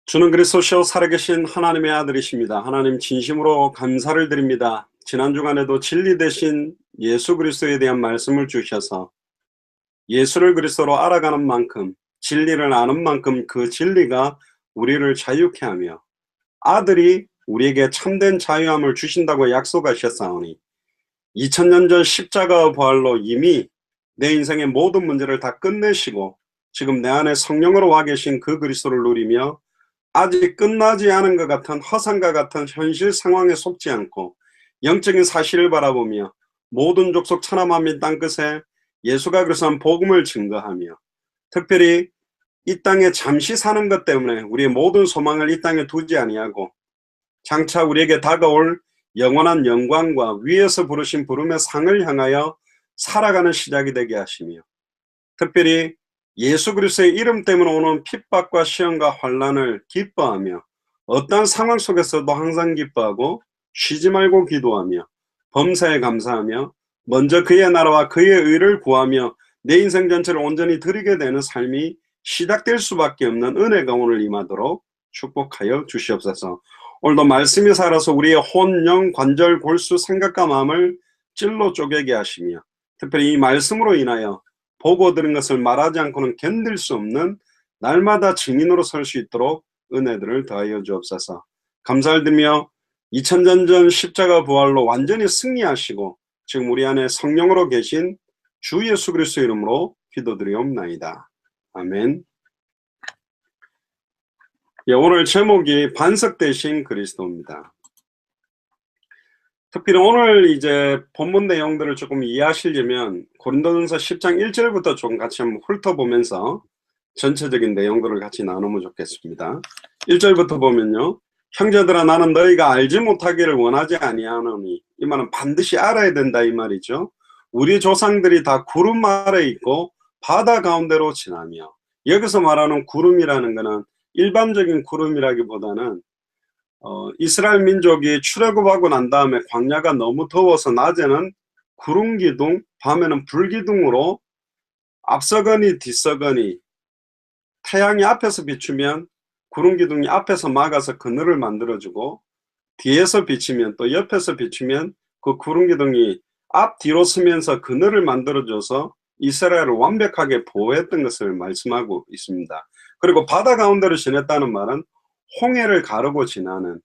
주는 그리스도시요 살아계신 하나님의 아들이십니다. 하나님 진심으로 감사를 드립니다. 지난 주간에도 진리 되신 예수 그리스도에 대한 말씀을 주셔서 예수를 그리스도로 알아가는 만큼, 진리를 아는 만큼 그 진리가 우리를 자유케 하며 아들이 우리에게 참된 자유함을 주신다고 약속하셨사오니 2000년 전 십자가의 부활로 이미 내 인생의 모든 문제를 다 끝내시고 지금 내 안에 성령으로 와 계신 그 그리스도를 누리며 아직 끝나지 않은 것 같은 허상과 같은 현실 상황에 속지 않고 영적인 사실을 바라보며 모든 족속 천하 만민 땅끝에 예수가 그리스도한 복음을 증거하며 특별히 이 땅에 잠시 사는 것 때문에 우리의 모든 소망을 이 땅에 두지 아니하고 장차 우리에게 다가올 영원한 영광과 위에서 부르신 부름의 상을 향하여 살아가는 시작이 되게 하시며 특별히 예수 그리스도의 이름 때문에 오는 핍박과 시험과 환난을 기뻐하며 어떠한 상황 속에서도 항상 기뻐하고 쉬지 말고 기도하며 범사에 감사하며 먼저 그의 나라와 그의 의를 구하며 내 인생 전체를 온전히 드리게 되는 삶이 시작될 수밖에 없는 은혜가 오늘 임하도록 축복하여 주시옵소서. 오늘도 말씀이 살아서 우리의 혼, 영, 관절, 골수, 생각과 마음을 찔러 쪼개게 하시며 특별히 이 말씀으로 인하여 보고 들은 것을 말하지 않고는 견딜 수 없는 날마다 증인으로 설 수 있도록 은혜들을 더하여 주옵소서. 감사를 드리며 2000년 전 십자가 부활로 완전히 승리하시고 지금 우리 안에 성령으로 계신 주 예수 그리스도 이름으로 기도드리옵나이다. 아멘. 오늘 제목이 반석 되신 그리스도입니다. 특별히 오늘 이제 본문 내용들을 조금 이해하시려면 고린도전서 10장 1절부터 좀 같이 한번 훑어보면서 전체적인 내용들을 같이 나누면 좋겠습니다. 1절부터 보면요. 형제들아 나는 너희가 알지 못하기를 원하지 아니하노니 이 말은 반드시 알아야 된다 이 말이죠. 우리 조상들이 다 구름 아래 있고 바다 가운데로 지나며 여기서 말하는 구름이라는 것은 일반적인 구름이라기보다는 이스라엘 민족이 출애굽하고 난 다음에 광야가 너무 더워서 낮에는 구름 기둥, 밤에는 불 기둥으로 앞서거니 뒤서거니 태양이 앞에서 비추면 구름 기둥이 앞에서 막아서 그늘을 만들어주고 뒤에서 비치면 또 옆에서 비추면 그 구름 기둥이 앞뒤로 서면서 그늘을 만들어줘서 이스라엘을 완벽하게 보호했던 것을 말씀하고 있습니다. 그리고 바다 가운데로 지냈다는 말은 홍해를 가르고 지나는,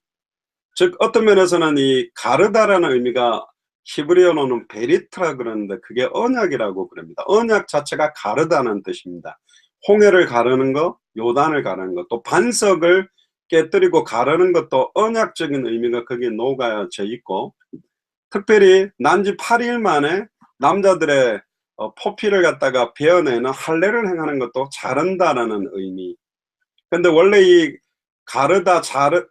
즉 어떤 면에서는 이 가르다라는 의미가 히브리어로는 베리트라 그러는데 그게 언약이라고 그럽니다. 언약 자체가 가르다는 뜻입니다. 홍해를 가르는 것, 요단을 가르는 것, 또 반석을 깨뜨리고 가르는 것도 언약적인 의미가 거기에 녹아져 있고, 특별히 난지 8일 만에 남자들의 포피를 갖다가 베어내는 할례를 행하는 것도 자른다라는 의미. 근데 원래 이 가르다,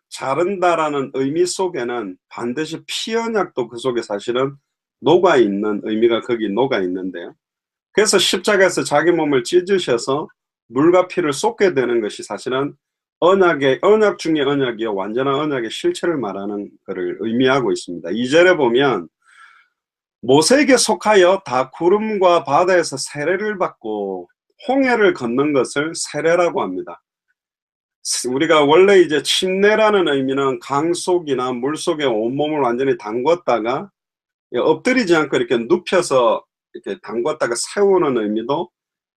자른다라는 의미 속에는 반드시 피언약도 그 속에 사실은 녹아있는 의미가 거기 녹아있는데요. 그래서 십자가에서 자기 몸을 찢으셔서 물과 피를 쏟게 되는 것이 사실은 언약 중의 언약이요 완전한 언약의 실체를 말하는 것을 의미하고 있습니다. 2절에 보면 모세에게 속하여 다 구름과 바다에서 세례를 받고 홍해를 걷는 것을 세례라고 합니다. 우리가 원래 이제 침례라는 의미는 강 속이나 물 속에 온몸을 완전히 담궜다가 엎드리지 않고 이렇게 눕혀서 이렇게 담궜다가 세우는 의미도,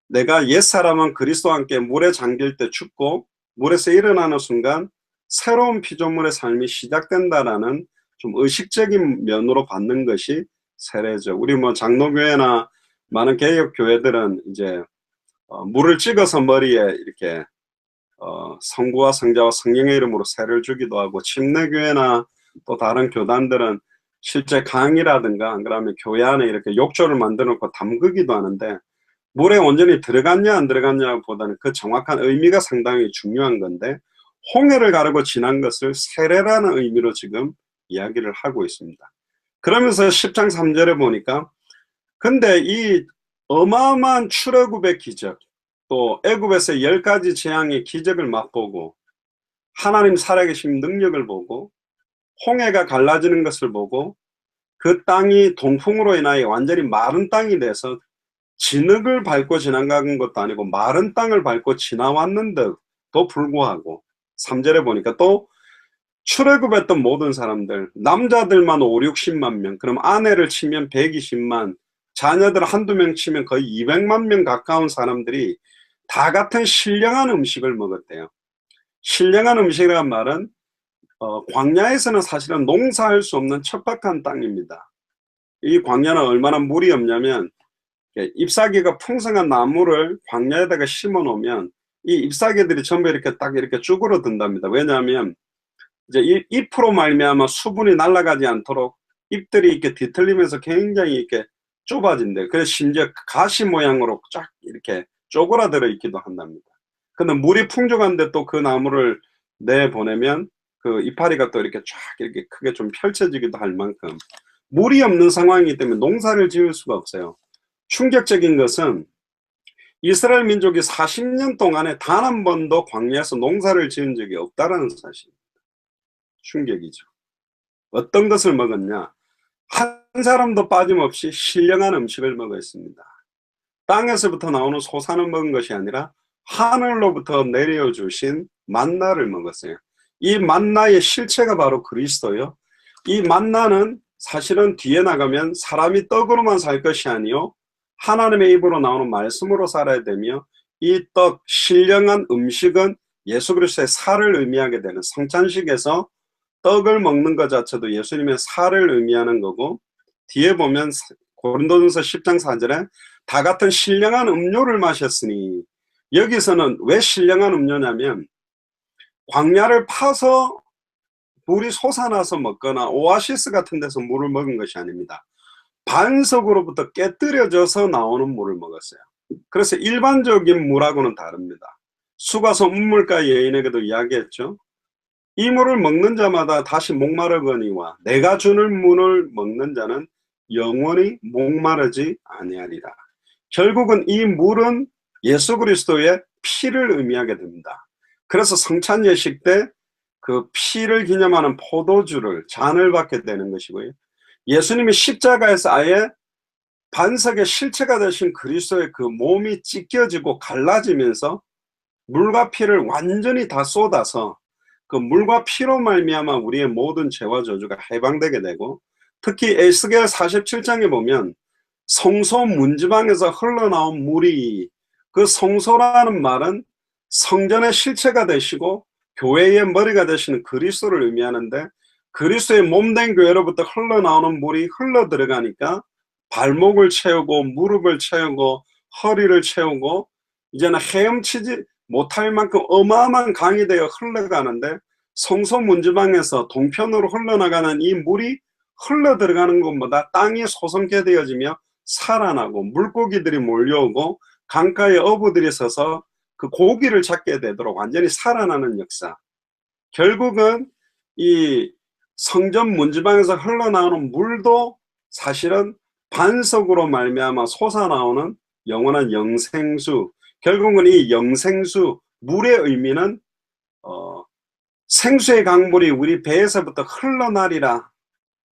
내가 옛사람은 그리스도와 함께 물에 잠길 때 죽고 물에서 일어나는 순간 새로운 피조물의 삶이 시작된다라는 좀 의식적인 면으로 받는 것이 세례죠. 우리 뭐 장로교회나 많은 개혁교회들은 이제 물을 찍어서 머리에 이렇게 성부와 성자와 성령의 이름으로 세를 주기도 하고, 침례교회나 또 다른 교단들은 실제 강이라든가 안 그러면 교회 안에 이렇게 욕조를 만들어 놓고 담그기도 하는데, 물에 온전히 들어갔냐 안 들어갔냐 보다는 그 정확한 의미가 상당히 중요한 건데, 홍해를 가르고 지난 것을 세례라는 의미로 지금 이야기를 하고 있습니다. 그러면서 10장 3절에 보니까 근데 이 어마어마한 출애굽의 기적, 또 애굽에서 10가지 재앙의 기적을 맛보고 하나님 살아계신 능력을 보고 홍해가 갈라지는 것을 보고 그 땅이 동풍으로 인하여 완전히 마른 땅이 돼서 진흙을 밟고 지나간 것도 아니고 마른 땅을 밟고 지나왔는데도 불구하고 3절에 보니까 또 출애굽했던 모든 사람들, 남자들만 5, 60만 명, 그럼 아내를 치면 120만, 자녀들 한두 명 치면 거의 200만 명 가까운 사람들이 다 같은 신령한 음식을 먹었대요. 신령한 음식이라는 말은 광야에서는 사실은 농사할 수 없는 척박한 땅입니다. 이 광야는 얼마나 물이 없냐면 잎사귀가 풍성한 나무를 광야에다가 심어 놓으면 이 잎사귀들이 전부 이렇게 딱 이렇게 쭈그러든답니다. 왜냐하면 이제 잎으로 말미암아 수분이 날아가지 않도록 잎들이 이렇게 뒤틀리면서 굉장히 이렇게 좁아진대. 그래서 심지어 가시 모양으로 쫙 이렇게 쪼그라들어 있기도 한답니다. 근데 물이 풍족한데 또 그 나무를 내보내면 그 이파리가 또 이렇게 쫙 이렇게 크게 좀 펼쳐지기도 할 만큼 물이 없는 상황이기 때문에 농사를 지을 수가 없어요. 충격적인 것은 이스라엘 민족이 40년 동안에 단 한 번도 광야에서 농사를 지은 적이 없다라는 사실입니다. 충격이죠. 어떤 것을 먹었냐? 한 사람도 빠짐없이 신령한 음식을 먹었습니다. 땅에서부터 나오는 소산을 먹은 것이 아니라 하늘로부터 내려주신 만나를 먹었어요. 이 만나의 실체가 바로 그리스도요. 이 만나는 사실은 뒤에 나가면 사람이 떡으로만 살 것이 아니요 하나님의 입으로 나오는 말씀으로 살아야 되며, 이 떡, 신령한 음식은 예수 그리스도의 살을 의미하게 되는, 성찬식에서 떡을 먹는 것 자체도 예수님의 살을 의미하는 거고, 뒤에 보면 고린도전서 10장 4절에 다 같은 신령한 음료를 마셨으니, 여기서는 왜 신령한 음료냐면 광야를 파서 물이 솟아나서 먹거나 오아시스 같은 데서 물을 먹은 것이 아닙니다. 반석으로부터 깨뜨려져서 나오는 물을 먹었어요. 그래서 일반적인 물하고는 다릅니다. 수가서 운물가 여인에게도 이야기했죠. 이 물을 먹는 자마다 다시 목마르거니와 내가 주는 물을 먹는 자는 영원히 목마르지 아니하리라. 결국은 이 물은 예수 그리스도의 피를 의미하게 됩니다. 그래서 성찬 예식 때 그 피를 기념하는 포도주를, 잔을 받게 되는 것이고요. 예수님이 십자가에서 아예 반석의 실체가 되신 그리스도의 그 몸이 찢겨지고 갈라지면서 물과 피를 완전히 다 쏟아서 그 물과 피로 말미암아 우리의 모든 죄와 저주가 해방되게 되고, 특히 에스겔 47장에 보면 성소 문지방에서 흘러나온 물이, 그 성소라는 말은 성전의 실체가 되시고 교회의 머리가 되시는 그리스도를 의미하는데, 그리스도의 몸된 교회로부터 흘러나오는 물이 흘러 들어가니까 발목을 채우고 무릎을 채우고 허리를 채우고 이제는 헤엄치지 못할 만큼 어마어마한 강이 되어 흘러가는데, 성소 문지방에서 동편으로 흘러나가는 이 물이 흘러 들어가는 것보다 땅이 소성케 되어지며 살아나고 물고기들이 몰려오고 강가에 어부들이 서서 그 고기를 잡게 되도록 완전히 살아나는 역사. 결국은 이 성전 문지방에서 흘러나오는 물도 사실은 반석으로 말미암아 솟아나오는 영원한 영생수, 결국은 이 영생수, 물의 의미는 생수의 강물이 우리 배에서부터 흘러나리라.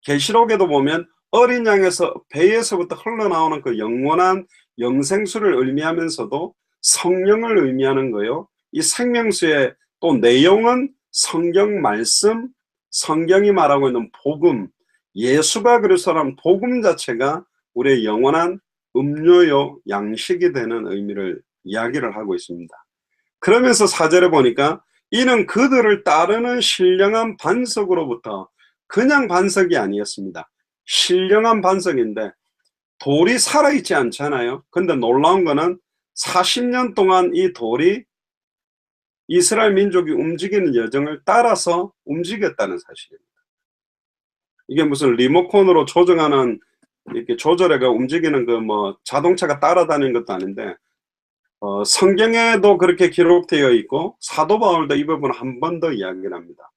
계시록에도 보면 어린 양에서 배에서부터 흘러나오는 그 영원한 영생수를 의미하면서도 성령을 의미하는 거요. 이 생명수의 또 내용은 성경 말씀, 성경이 말하고 있는 복음, 예수가 그리스도라는 복음 자체가 우리의 영원한 음료요 양식이 되는 의미를 이야기를 하고 있습니다. 그러면서 4절에 보니까 이는 그들을 따르는 신령한 반석으로부터, 그냥 반석이 아니었습니다. 신령한 반석인데 돌이 살아있지 않잖아요. 근데 놀라운 거는 40년 동안 이 돌이 이스라엘 민족이 움직이는 여정을 따라서 움직였다는 사실입니다. 이게 무슨 리모컨으로 조정하는, 이렇게 조절해가 움직이는 그 뭐 자동차가 따라다니는 것도 아닌데, 성경에도 그렇게 기록되어 있고 사도 바울도 이 부분을 한 번 더 이야기를 합니다.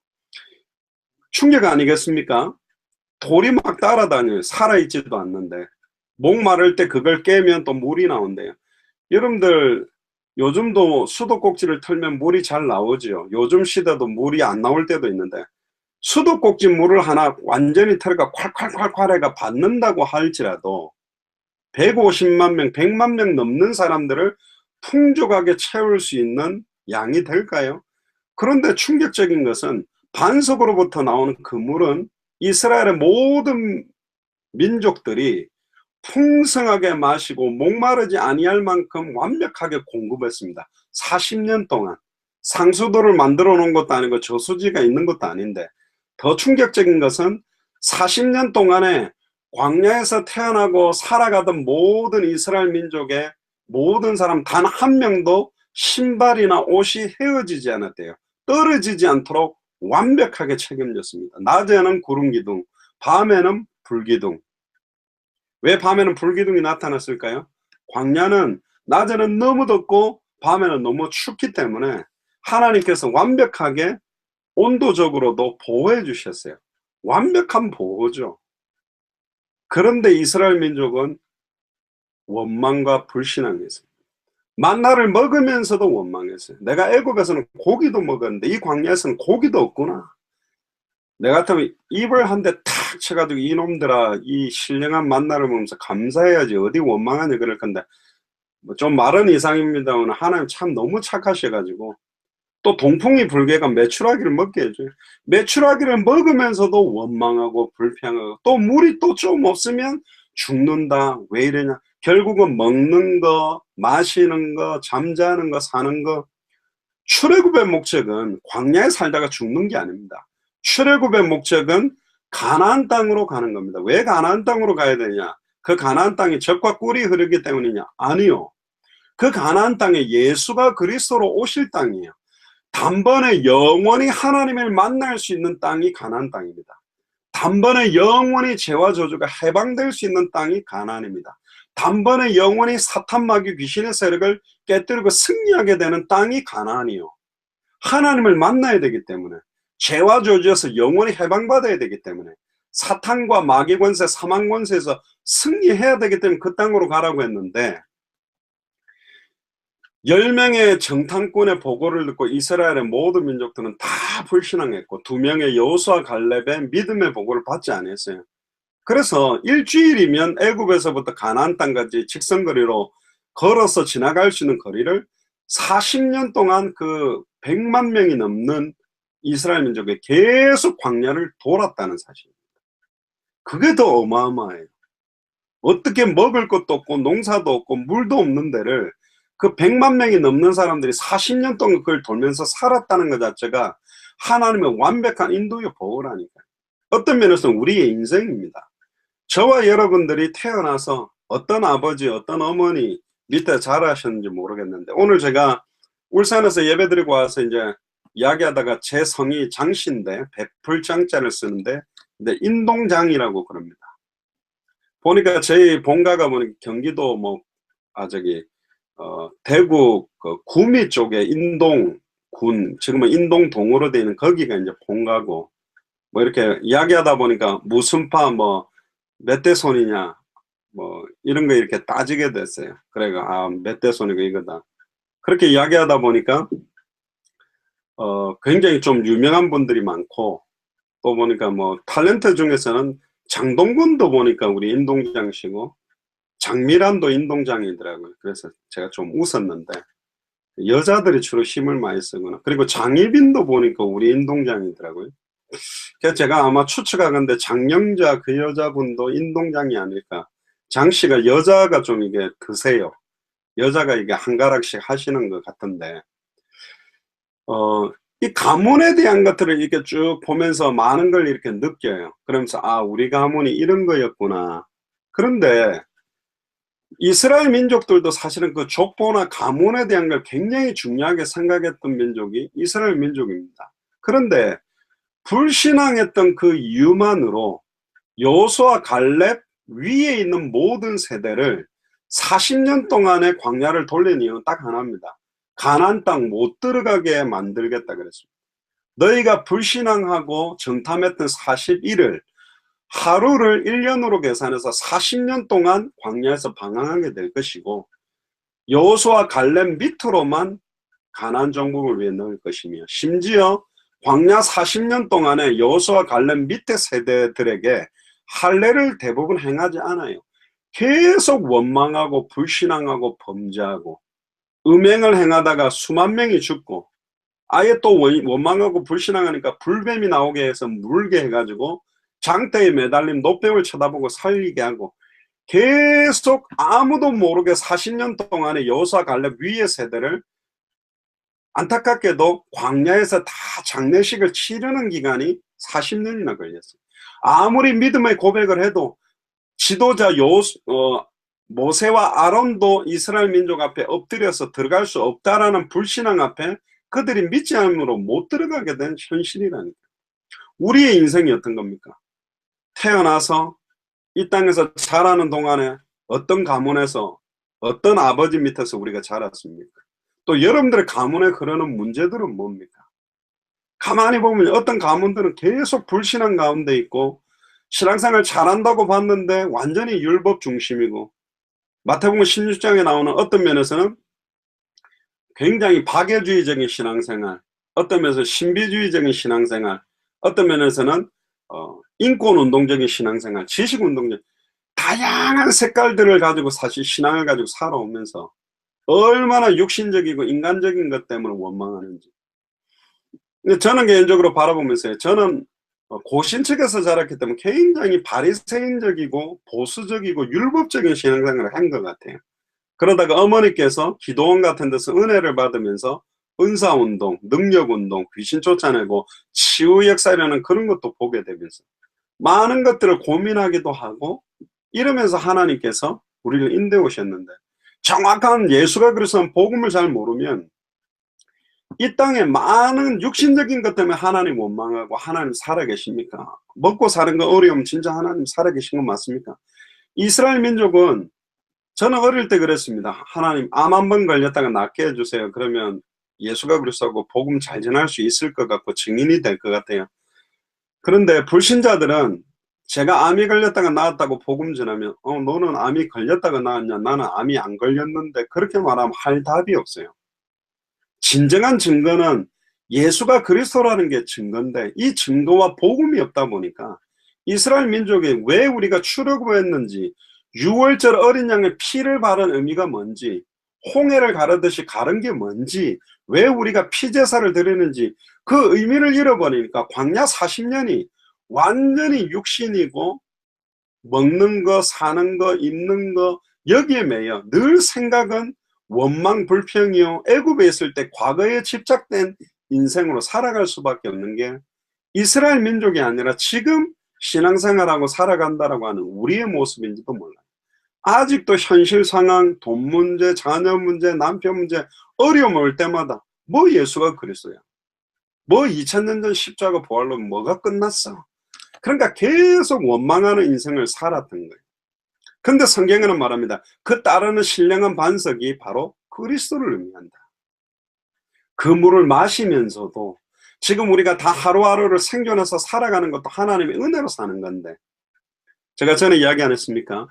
충격 아니겠습니까? 돌이 막 따라다녀요. 살아있지도 않는데. 목 마를 때 그걸 깨면 또 물이 나온대요. 여러분들 요즘도 수도꼭지를 틀면 물이 잘 나오죠. 요즘 시대도 물이 안 나올 때도 있는데, 수도꼭지 물을 하나 완전히 틀어가 콸콸콸콸 해가 받는다고 할지라도 150만 명, 100만 명 넘는 사람들을 풍족하게 채울 수 있는 양이 될까요? 그런데 충격적인 것은 반석으로부터 나오는 그 물은 이스라엘의 모든 민족들이 풍성하게 마시고 목마르지 아니할 만큼 완벽하게 공급했습니다. 40년 동안. 상수도를 만들어 놓은 것도 아니고 저수지가 있는 것도 아닌데, 더 충격적인 것은 40년 동안에 광야에서 태어나고 살아가던 모든 이스라엘 민족의 모든 사람 단 한 명도 신발이나 옷이 헤어지지 않았대요. 떨어지지 않도록 완벽하게 책임졌습니다. 낮에는 구름 기둥, 밤에는 불 기둥. 왜 밤에는 불기둥이 나타났을까요? 광야는 낮에는 너무 덥고 밤에는 너무 춥기 때문에 하나님께서 완벽하게 온도적으로도 보호해 주셨어요. 완벽한 보호죠. 그런데 이스라엘 민족은 원망과 불신앙했어요. 만나를 먹으면서도 원망했어요. 내가 애굽에서는 고기도 먹었는데 이 광야에서는 고기도 없구나. 내가 같으면 입을 한 대 탁 쳐가지고 이놈들아 이 신령한 만나를 먹으면서 감사해야지 어디 원망하냐 그럴 건데, 뭐 좀 말은 이상입니다만 하나님 참 너무 착하셔가지고 또 동풍이 불개가 메추라기를 먹게 해줘요. 메추라기를 먹으면서도 원망하고 불평하고, 또 물이 또 좀 없으면 죽는다. 왜 이러냐. 결국은 먹는 거, 마시는 거, 잠자는 거, 사는 거. 출애굽의 목적은 광야에 살다가 죽는 게 아닙니다. 출애굽의 목적은 가나안 땅으로 가는 겁니다. 왜 가나안 땅으로 가야 되냐? 그 가나안 땅이 젖과 꿀이 흐르기 때문이냐? 아니요. 그 가나안 땅에 예수가 그리스도로 오실 땅이에요. 단번에 영원히 하나님을 만날 수 있는 땅이 가나안 땅입니다. 단번에 영원히 죄와 저주가 해방될 수 있는 땅이 가나안입니다. 단번에 영원히 사탄 마귀 귀신의 세력을 깨뜨리고 승리하게 되는 땅이 가나안이요. 하나님을 만나야 되기 때문에, 죄와 저주에서 영원히 해방받아야 되기 때문에, 사탄과 마귀 권세, 사망 권세에서 승리해야 되기 때문에 그 땅으로 가라고 했는데, 10명의 정탐꾼의 보고를 듣고 이스라엘의 모든 민족들은 다 불신앙했고 2명의 여호수아 갈렙의 믿음의 보고를 받지 않았어요. 그래서 일주일이면 애굽에서부터 가나안 땅까지 직선거리로 걸어서 지나갈 수 있는 거리를 40년 동안 그 100만 명이 넘는 이스라엘 민족이 계속 광야를 돌았다는 사실입니다. 그게 더 어마어마해요. 어떻게 먹을 것도 없고 농사도 없고 물도 없는 데를 그 100만 명이 넘는 사람들이 40년 동안 그걸 돌면서 살았다는 것 자체가 하나님의 완벽한 인도의 보호라니까요. 어떤 면에서는 우리의 인생입니다. 저와 여러분들이 태어나서 어떤 아버지, 어떤 어머니 밑에 자라셨는지 모르겠는데, 오늘 제가 울산에서 예배드리고 와서 이제 이야기하다가 제 성이 장씨인데 베풀장자를 쓰는데, 근데 인동장이라고 그럽니다. 보니까 저희 본가가 보니까 경기도 대구 그 구미 쪽에 인동군, 지금은 인동동으로 되어 있는 거기가 이제 본가고, 뭐 이렇게 이야기하다 보니까 무슨 파 몇 대 손이냐 이런 거 이렇게 따지게 됐어요. 그래가 몇 대 손이고 이거다. 그렇게 이야기하다 보니까 굉장히 좀 유명한 분들이 많고, 또 보니까 탤런트 중에서는 장동건도 보니까 우리 인동장씨고 장미란도 인동장이더라고요. 그래서 제가 좀 웃었는데, 여자들이 주로 힘을 많이 쓰구나. 그리고 장희빈도 보니까 우리 인동장이더라고요. 그래서 제가 아마 추측하건데 장영자 그 여자분도 인동장이 아닐까. 장씨가 여자가 좀 이게 드세요. 여자가 이게 한 가락씩 하시는 것 같은데, 이 가문에 대한 것들을 이렇게 쭉 보면서 많은 걸 이렇게 느껴요. 그러면서 우리 가문이 이런 거였구나. 그런데 이스라엘 민족들도 사실은 그 족보나 가문에 대한 걸 굉장히 중요하게 생각했던 민족이 이스라엘 민족입니다. 그런데 불신앙했던 그 이유만으로 여호수아 갈렙 위에 있는 모든 세대를 40년 동안의 광야를 돌린 이유는 딱 하나입니다. 가나안 땅 못 들어가게 만들겠다 그랬습니다. 너희가 불신앙하고 정탐했던 41을 하루를 1년으로 계산해서 40년 동안 광야에서 방황하게 될 것이고, 여호수아 갈렙 밑으로만 가나안 정복을 위해 넣을 것이며, 심지어 광야 40년 동안에 여호수아 갈렙 밑에 세대들에게 할례를 대부분 행하지 않아요. 계속 원망하고 불신앙하고 범죄하고 음행을 행하다가 수만 명이 죽고, 아예 또 원망하고 불신앙하니까 불뱀이 나오게 해서 물게 해가지고 장대에 매달린 노병을 쳐다보고 살리게 하고, 계속 아무도 모르게 40년 동안의 여호수아 갈렙 위의 세대를 안타깝게도 광야에서 다 장례식을 치르는 기간이 40년이나 걸렸어요. 아무리 믿음의 고백을 해도 지도자 모세와 아론도 이스라엘 민족 앞에 엎드려서 들어갈 수 없다라는 불신앙 앞에 그들이 믿지 않음으로 못 들어가게 된 현실이라니까. 우리의 인생이 어떤 겁니까? 태어나서 이 땅에서 자라는 동안에 어떤 가문에서 어떤 아버지 밑에서 우리가 자랐습니까? 또 여러분들의 가문에 그러는 문제들은 뭡니까? 가만히 보면 어떤 가문들은 계속 불신앙 가운데 있고 신앙생활 잘한다고 봤는데 완전히 율법 중심이고, 마태복음 16장에 나오는 어떤 면에서는 굉장히 박애주의적인 신앙생활, 어떤 면에서 신비주의적인 신앙생활, 어떤 면에서는 인권운동적인 신앙생활, 지식운동적, 다양한 색깔들을 가지고 사실 신앙을 가지고 살아오면서 얼마나 육신적이고 인간적인 것 때문에 원망하는지. 근데 저는 개인적으로 바라보면서요, 저는 고신측에서 자랐기 때문에 굉장히 바리새인적이고 보수적이고 율법적인 신앙생활을 한 것 같아요. 그러다가 어머니께서 기도원 같은 데서 은혜를 받으면서 은사운동, 능력운동, 귀신 쫓아내고 치유 역사라는 그런 것도 보게 되면서 많은 것들을 고민하기도 하고 이러면서 하나님께서 우리를 인도해 오셨는데, 정확한 예수가 그리스도는 복음을 잘 모르면 이 땅에 많은 육신적인 것 때문에 하나님 원망하고, 하나님 살아계십니까? 먹고 사는 거 어려우면 진짜 하나님 살아계신 거 맞습니까? 이스라엘 민족은, 저는 어릴 때 그랬습니다. 하나님 암 한 번 걸렸다가 낫게 해주세요. 그러면 예수가 그리스도하고 복음 잘 전할 수 있을 것 같고 증인이 될 것 같아요. 그런데 불신자들은 제가 암이 걸렸다가 나았다고 복음 전하면 너는 암이 걸렸다가 나았냐, 나는 암이 안 걸렸는데, 그렇게 말하면 할 답이 없어요. 진정한 증거는 예수가 그리스도라는 게 증거인데, 이 증거와 복음이 없다 보니까 이스라엘 민족이 왜 우리가 출애굽했는지, 유월절 어린 양의 피를 바른 의미가 뭔지, 홍해를 가르듯이 가른 게 뭔지, 왜 우리가 피제사를 드리는지 그 의미를 잃어버리니까 광야 40년이 완전히 육신이고, 먹는 거, 사는 거, 입는 거, 여기에 매여 늘 생각은 원망 불평이요, 애굽에 있을 때 과거에 집착된 인생으로 살아갈 수밖에 없는 게 이스라엘 민족이 아니라 지금 신앙생활하고 살아간다라고 하는 우리의 모습인지도 몰라요. 아직도 현실 상황, 돈 문제, 자녀 문제, 남편 문제, 어려움 올 때마다 뭐 예수가 그리스도야, 뭐 2000년 전 십자가 부활로 뭐가 끝났어. 그러니까 계속 원망하는 인생을 살았던 거예요. 근데 성경에는 말합니다. 그 따르는 신령한 반석이 바로 그리스도를 의미한다. 그 물을 마시면서도 지금 우리가 다 하루하루를 생존해서 살아가는 것도 하나님의 은혜로 사는 건데, 제가 전에 이야기 안 했습니까?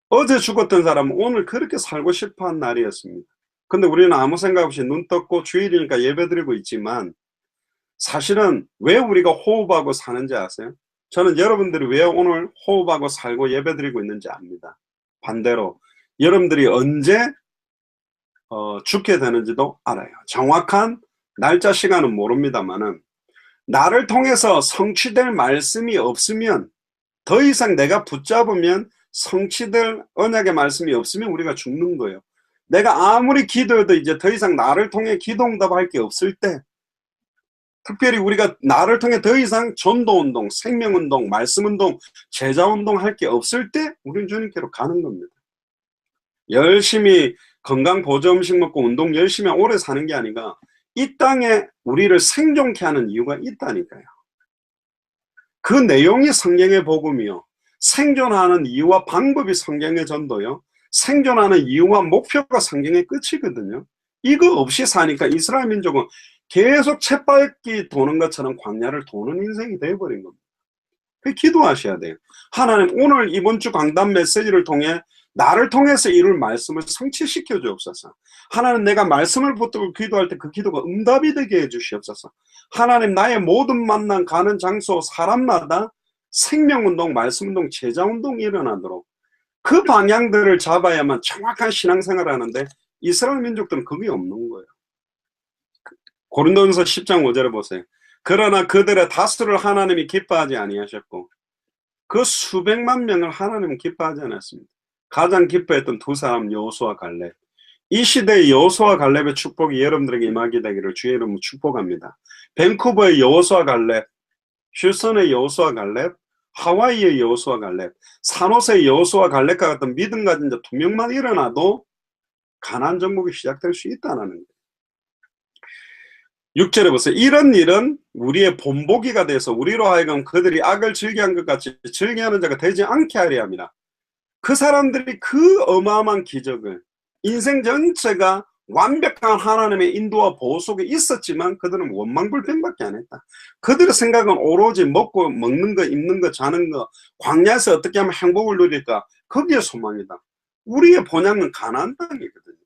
어제 죽었던 사람은 오늘 그렇게 살고 싶어한 날이었습니다. 근데 우리는 아무 생각 없이 눈 떴고 주일이니까 예배드리고 있지만, 사실은 왜 우리가 호흡하고 사는지 아세요? 저는 여러분들이 왜 오늘 호흡하고 살고 예배드리고 있는지 압니다. 반대로 여러분들이 언제 죽게 되는지도 알아요. 정확한 날짜 시간은 모릅니다만은, 나를 통해서 성취될 말씀이 없으면, 더 이상 내가 붙잡으면 성취될 언약의 말씀이 없으면 우리가 죽는 거예요. 내가 아무리 기도해도 이제 더 이상 나를 통해 기도응답할 게 없을 때, 특별히 우리가 나를 통해 더 이상 전도운동, 생명운동, 말씀운동, 제자운동 할 게 없을 때 우리는 주님께로 가는 겁니다. 열심히 건강 보조 음식 먹고 운동 열심히 오래 사는 게 아니라 이 땅에 우리를 생존케 하는 이유가 있다니까요. 그 내용이 성경의 복음이요, 생존하는 이유와 방법이 성경의 전도요, 생존하는 이유와 목표가 성경의 끝이거든요. 이거 없이 사니까 이스라엘 민족은 계속 쳇바퀴 도는 것처럼 광야를 도는 인생이 되어버린 겁니다. 그 기도하셔야 돼요. 하나님, 오늘 이번 주 강단 메시지를 통해 나를 통해서 이룰 말씀을 성취시켜 주옵소서. 하나님, 내가 말씀을 붙들고 기도할 때 그 기도가 응답이 되게 해 주시옵소서. 하나님, 나의 모든 만남, 가는 장소, 사람마다 생명운동, 말씀운동, 제자운동이 일어나도록 그 방향들을 잡아야만 정확한 신앙생활을 하는데, 이스라엘 민족들은 그게 없는 거예요. 고린도전서 10장 5절에 보세요. 그러나 그들의 다수를 하나님이 기뻐하지 아니하셨고 그 수백만 명을 하나님은 기뻐하지 않았습니다. 가장 기뻐했던 두 사람 여호수아 갈렙. 이 시대의 여호수아 갈렙의 축복이 여러분들에게 임하게 되기를 주의 이름으로 축복합니다. 밴쿠버의 여호수아 갈렙, 휴스턴의 여호수아 갈렙, 하와이의 여호수아 갈렙, 산호세의 여호수아 갈렙과 같은 믿음 가진 자 두 명만 일어나도 가나안 정복이 시작될 수 있다는 거예요. 6절에 보세요. 이런 일은 우리의 본보기가 돼서 우리로 하여금 그들이 악을 즐겨한 것 같이 즐겨하는 자가 되지 않게 하려 합니다. 그 사람들이 그 어마어마한 기적을 인생 전체가 완벽한 하나님의 인도와 보호 속에 있었지만 그들은 원망불평밖에 안 했다. 그들의 생각은 오로지 먹고 먹는 거, 입는 거, 자는 거, 광야에서 어떻게 하면 행복을 누릴까, 거기에 소망이다. 우리의 본향은 가나안 땅이거든요.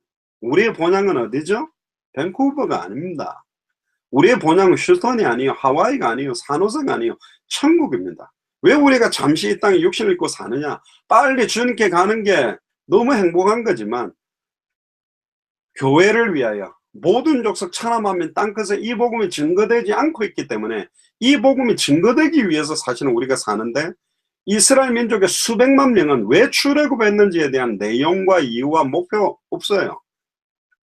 우리의 본향은 어디죠? 밴쿠버가 아닙니다. 우리의 본향은 휴스턴이 아니에요. 하와이가 아니에요. 산호세가 아니에요. 천국입니다. 왜 우리가 잠시 이 땅에 육신을 입고 사느냐? 빨리 주님께 가는 게 너무 행복한 거지만 교회를 위하여 모든 족속 천하만민 땅끝에 이 복음이 증거되지 않고 있기 때문에 이 복음이 증거되기 위해서 사실은 우리가 사는데 이스라엘 민족의 수백만 명은 왜 출애굽했는지에 대한 내용과 이유와 목표 없어요.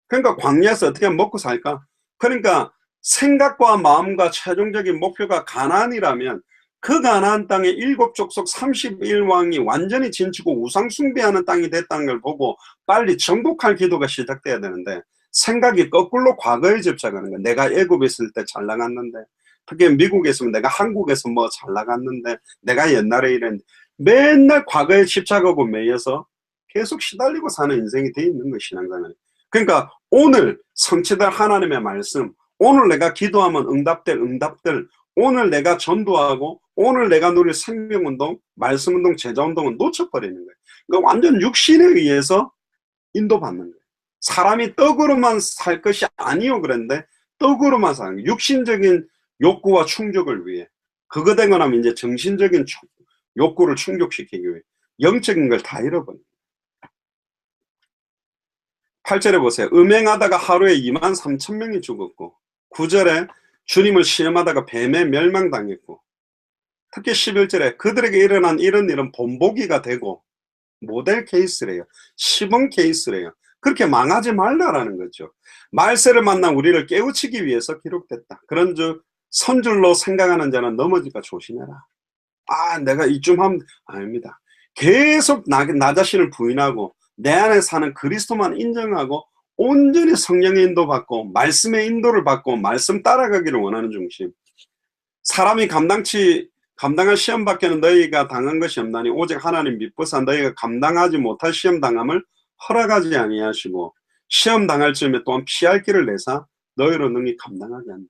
그러니까 광야에서 어떻게 하면 먹고 살까? 그러니까 생각과 마음과 최종적인 목표가 가나안이라면 그 가나안 땅의 일곱 족속 31왕이 완전히 진치고 우상 숭배하는 땅이 됐다는 걸 보고 빨리 정복할 기도가 시작돼야 되는데 생각이 거꾸로 과거에 집착하는 거야. 내가 애굽에 있을 때 잘 나갔는데, 특히 미국에 있으면 내가 한국에서 뭐 잘 나갔는데, 내가 옛날에 이랬는데, 맨날 과거에 집착하고 매여서 계속 시달리고 사는 인생이 돼 있는 거야, 신앙생활이. 그러니까 오늘 성취될 하나님의 말씀, 오늘 내가 기도하면 응답될 응답들, 오늘 내가 전도하고 오늘 내가 누릴 생명운동, 말씀운동, 제자운동은 놓쳐버리는 거예요. 그러니까 완전 육신에 의해서 인도받는 거예요. 사람이 떡으로만 살 것이 아니요 그랬는데 떡으로만 사는 거예요. 육신적인 욕구와 충족을 위해. 그거 되고 나면 이제 정신적인 욕구를 충족시키기 위해 영적인 걸 다 잃어버려요. 8절에 보세요. 음행하다가 하루에 23,000명이 죽었고 9절에 주님을 시험하다가 뱀에 멸망당했고 특히 11절에 그들에게 일어난 이런 일은 본보기가 되고 모델 케이스래요. 시범 케이스래요. 그렇게 망하지 말라라는 거죠. 말세를 만난 우리를 깨우치기 위해서 기록됐다. 그런즉 선줄로 생각하는 자는 넘어질까 조심해라. 아, 내가 이쯤 하면 아닙니다. 계속 나 자신을 부인하고 내 안에 사는 그리스도만 인정하고 온전히 성령의 인도받고 말씀의 인도를 받고 말씀 따라가기를 원하는 중심. 사람이 감당할 시험 밖에는 너희가 당한 것이 없나니 오직 하나님 믿고서 너희가 감당하지 못할 시험 당함을 허락하지 아니하시고 시험 당할 즈음에 또한 피할 길을 내사 너희로 능히 감당하게 한다.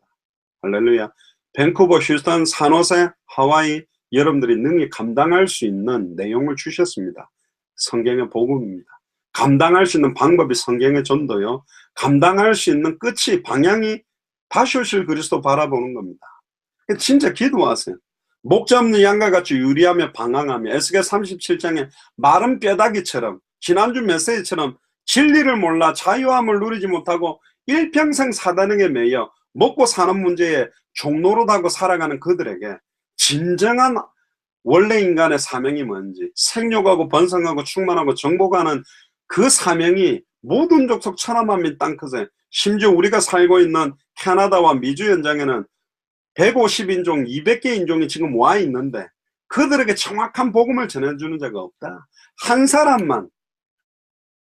할렐루야. 밴쿠버, 휴스턴, 산호세, 하와이 여러분들이 능히 감당할 수 있는 내용을 주셨습니다. 성경의 복음입니다. 감당할 수 있는 방법이 성경의 전도요. 감당할 수 있는 끝이 방향이 다시 오실 그리스도 바라보는 겁니다. 진짜 기도하세요. 목자 없는 양과 같이 유리하며 방황하며 에스겔 37장에 마른 뼈다귀처럼 지난주 메시지처럼 진리를 몰라 자유함을 누리지 못하고 일평생 사단에게 매여 먹고 사는 문제에 종노릇하고 살아가는 그들에게 진정한 원래 인간의 사명이 뭔지 생육하고 번성하고 충만하고 정복하는 그 사명이 모든 족속 천하만민 땅끝에 심지어 우리가 살고 있는 캐나다와 미주 연장에는 150인종, 200개 인종이 지금 와 있는데 그들에게 정확한 복음을 전해주는 자가 없다. 한 사람만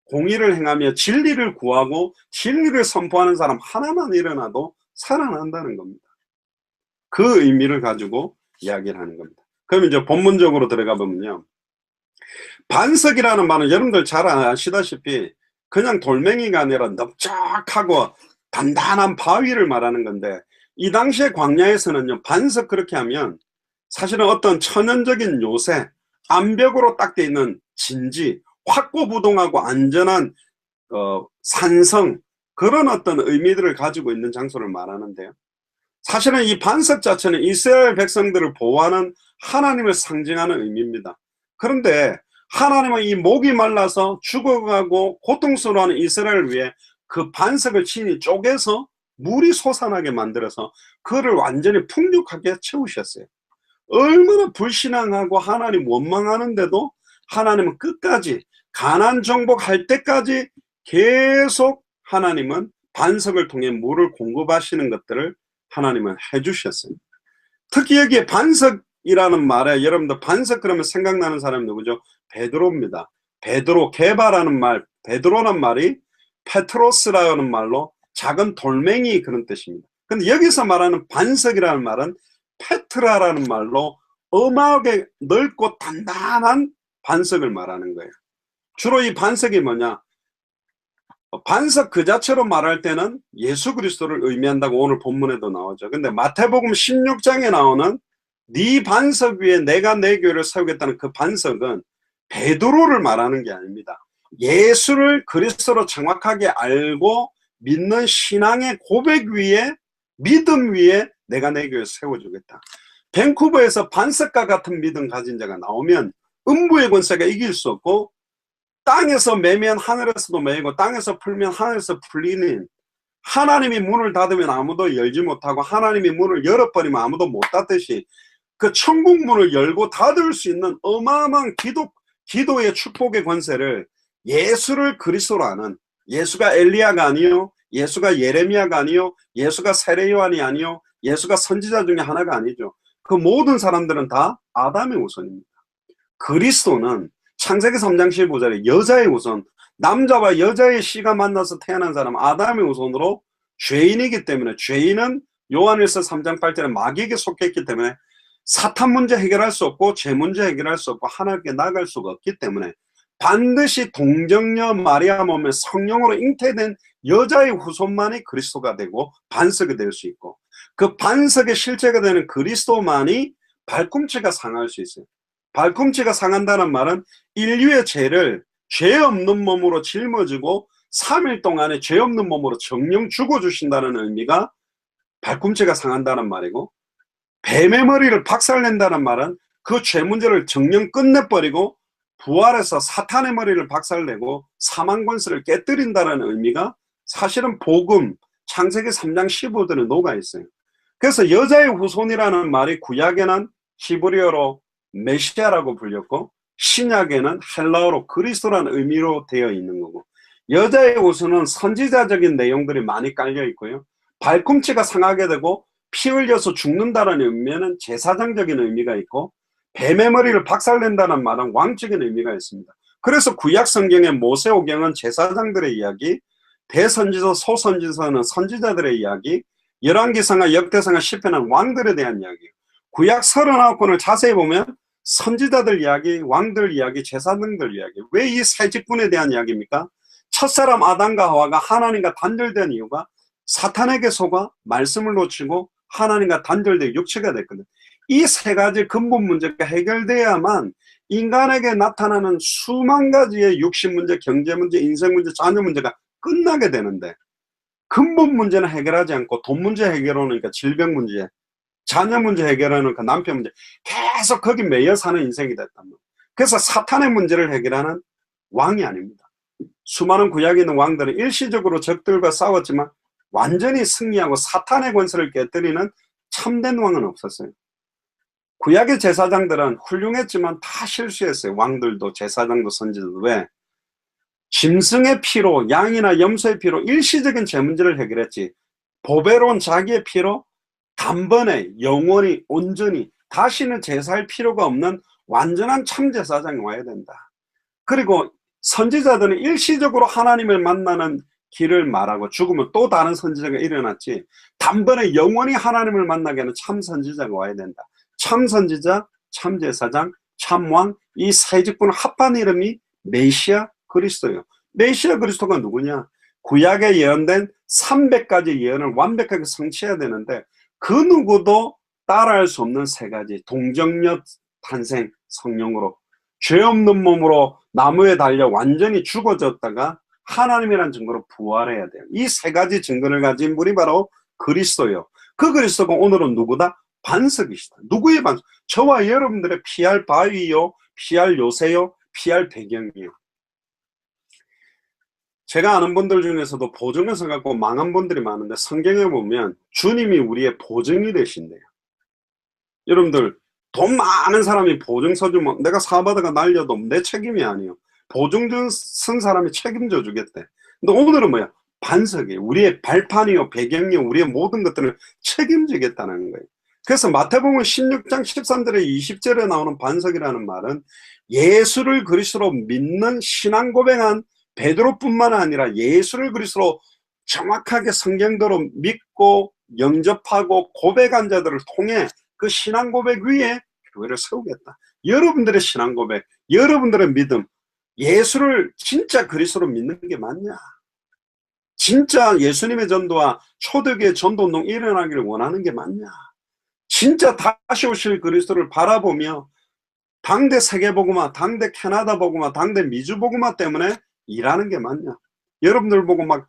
공의를 행하며 진리를 구하고 진리를 선포하는 사람 하나만 일어나도 살아난다는 겁니다. 그 의미를 가지고 이야기를 하는 겁니다. 그럼 이제 본문적으로 들어가 보면요. 반석이라는 말은 여러분들 잘 아시다시피 그냥 돌멩이가 아니라 넓적하고 단단한 바위를 말하는 건데 이 당시에 광야에서는요, 반석 그렇게 하면 사실은 어떤 천연적인 요새, 암벽으로 딱 돼 있는 진지, 확고부동하고 안전한 산성, 그런 어떤 의미들을 가지고 있는 장소를 말하는데요. 사실은 이 반석 자체는 이스라엘 백성들을 보호하는 하나님을 상징하는 의미입니다. 그런데 하나님은 이 목이 말라서 죽어가고 고통스러워하는 이스라엘을 위해 그 반석을 친히 쪼개서 물이 솟아나게 만들어서 그를 완전히 풍족하게 채우셨어요. 얼마나 불신앙하고 하나님 원망하는데도 하나님은 끝까지 가난 정복할 때까지 계속 하나님은 반석을 통해 물을 공급하시는 것들을 하나님은 해주셨어요. 특히 여기에 반석이라는 말에 여러분들 반석 그러면 생각나는 사람이 누구죠? 베드로입니다. 베드로, 게바라는 말, 베드로란 말이 페트로스라는 말로 작은 돌멩이 그런 뜻입니다. 근데 여기서 말하는 반석이라는 말은 페트라라는 말로 어마하게 넓고 단단한 반석을 말하는 거예요. 주로 이 반석이 뭐냐? 반석 그 자체로 말할 때는 예수 그리스도를 의미한다고 오늘 본문에도 나오죠. 근데 마태복음 16장에 나오는 네 반석 위에 내가 내 교회를 세우겠다는 그 반석은 베드로를 말하는 게 아닙니다. 예수를 그리스도로 정확하게 알고 믿는 신앙의 고백 위에, 믿음 위에 내가 내 교회를 세워주겠다. 밴쿠버에서 반석과 같은 믿음 가진 자가 나오면 음부의 권세가 이길 수 없고, 땅에서 매면 하늘에서도 매이고 땅에서 풀면 하늘에서 풀리는, 하나님이 문을 닫으면 아무도 열지 못하고 하나님이 문을 열어버리면 아무도 못 닫듯이 그 천국 문을 열고 닫을 수 있는 어마어마한 기도의 축복의 권세를 예수를 그리스도로 아는, 예수가 엘리야가 아니요, 예수가 예레미야가 아니요, 예수가 세례요한이 아니요, 예수가 선지자 중에 하나가 아니죠. 그 모든 사람들은 다 아담의 후손입니다. 그리스도는 창세기 3장 15절에 여자의 후손, 남자와 여자의 씨가 만나서 태어난 사람 아담의 후손으로 죄인이기 때문에, 죄인은 요한일서 3장 8절에 마귀에게 속했기 때문에 사탄 문제 해결할 수 없고 죄 문제 해결할 수 없고 하나님께 나갈 수가 없기 때문에 반드시 동정녀 마리아 몸에 성령으로 잉태된 여자의 후손만이 그리스도가 되고 반석이 될 수 있고, 그 반석의 실제가 되는 그리스도만이 발꿈치가 상할 수 있어요. 발꿈치가 상한다는 말은 인류의 죄를 죄 없는 몸으로 짊어지고 3일 동안에 죄 없는 몸으로 정령 죽어주신다는 의미가 발꿈치가 상한다는 말이고, 뱀의 머리를 박살낸다는 말은 그 죄 문제를 정령 끝내버리고 부활해서 사탄의 머리를 박살내고 사망 권세를 깨뜨린다는 의미가 사실은 복음 창세기 3장 15절에 녹아 있어요. 그래서 여자의 후손이라는 말이 구약에는 히브리어로 메시아라고 불렸고 신약에는 헬라어로 그리스도라는 의미로 되어 있는 거고, 여자의 후손은 선지자적인 내용들이 많이 깔려 있고요, 발꿈치가 상하게 되고 피 흘려서 죽는다는 의미에는 제사장적인 의미가 있고, 뱀의 머리를 박살낸다는 말은 왕적인 의미가 있습니다. 그래서 구약 성경의 모세오경은 제사장들의 이야기, 대선지서 소선지서는 선지자들의 이야기, 열왕기상과 역대상과 시편은 왕들에 대한 이야기예요. 구약 39권을 자세히 보면 선지자들 이야기, 왕들 이야기, 제사장들 이야기. 왜 이 세 직분에 대한 이야기입니까? 첫사람 아담과 하와가 하나님과 단절된 이유가 사탄에게 속아 말씀을 놓치고 하나님과 단절된 육체가 됐거든. 이 세 가지 근본 문제가 해결돼야만 인간에게 나타나는 수만 가지의 육신 문제, 경제 문제, 인생 문제, 자녀 문제가 끝나게 되는데, 근본 문제는 해결하지 않고 돈 문제 해결하니까 질병 문제, 자녀 문제 해결하니까 남편 문제, 계속 거기 매여 사는 인생이 됐단 말이에요. 그래서 사탄의 문제를 해결하는 왕이 아닙니다. 수많은 구약에 있는 왕들은 일시적으로 적들과 싸웠지만 완전히 승리하고 사탄의 권세를 깨뜨리는 참된 왕은 없었어요. 구약의 제사장들은 훌륭했지만 다 실수했어요. 왕들도 제사장도 선지자도. 왜? 짐승의 피로, 양이나 염소의 피로 일시적인 죄 문제를 해결했지, 보배로운 자기의 피로 단번에 영원히 온전히 다시는 제사할 필요가 없는 완전한 참제사장이 와야 된다. 그리고 선지자들은 일시적으로 하나님을 만나는 길을 말하고 죽으면 또 다른 선지자가 일어났지, 단번에 영원히 하나님을 만나게 하는 참 선지자가 와야 된다. 참 선지자, 참 제사장, 참왕, 이 세 직분을 합한 이름이 메시아 그리스도예요. 메시아 그리스도가 누구냐? 구약에 예언된 300가지 예언을 완벽하게 성취해야 되는데 그 누구도 따라할 수 없는 세 가지, 동정녀 탄생, 성령으로 죄 없는 몸으로 나무에 달려 완전히 죽어졌다가 하나님이라는 증거로 부활해야 돼요. 이 세 가지 증거를 가진 분이 바로 그리스도예요. 그 그리스도가 오늘은 누구다? 반석이시다. 누구의 반석? 저와 여러분들의 피할 바위요, 피할 요새요, 피할 배경이요. 제가 아는 분들 중에서도 보증해서 갖고 망한 분들이 많은데 성경에 보면 주님이 우리의 보증이 되신대요. 여러분들 돈 많은 사람이 보증서 주면 내가 사업하다가 날려도 내 책임이 아니에요. 보증 쓴 사람이 책임져 주겠대. 근데 오늘은 뭐야? 반석이 우리의 발판이요 배경이요 우리의 모든 것들을 책임지겠다는 거예요. 그래서 마태복음 16장 13절에 20절에 나오는 반석이라는 말은 예수를 그리스도로 믿는 신앙 고백한 베드로뿐만 아니라 예수를 그리스도로 정확하게 성경대로 믿고 영접하고 고백한 자들을 통해 그 신앙 고백 위에 교회를 세우겠다. 여러분들의 신앙 고백, 여러분들의 믿음, 예수를 진짜 그리스도로 믿는 게 맞냐? 진짜 예수님의 전도와 초대교회 전도운동 일어나기를 원하는 게 맞냐? 진짜 다시 오실 그리스도를 바라보며 당대 세계복음화, 당대 캐나다 복음화, 당대 미주 복음화 때문에 일하는 게 맞냐? 여러분들 보고 막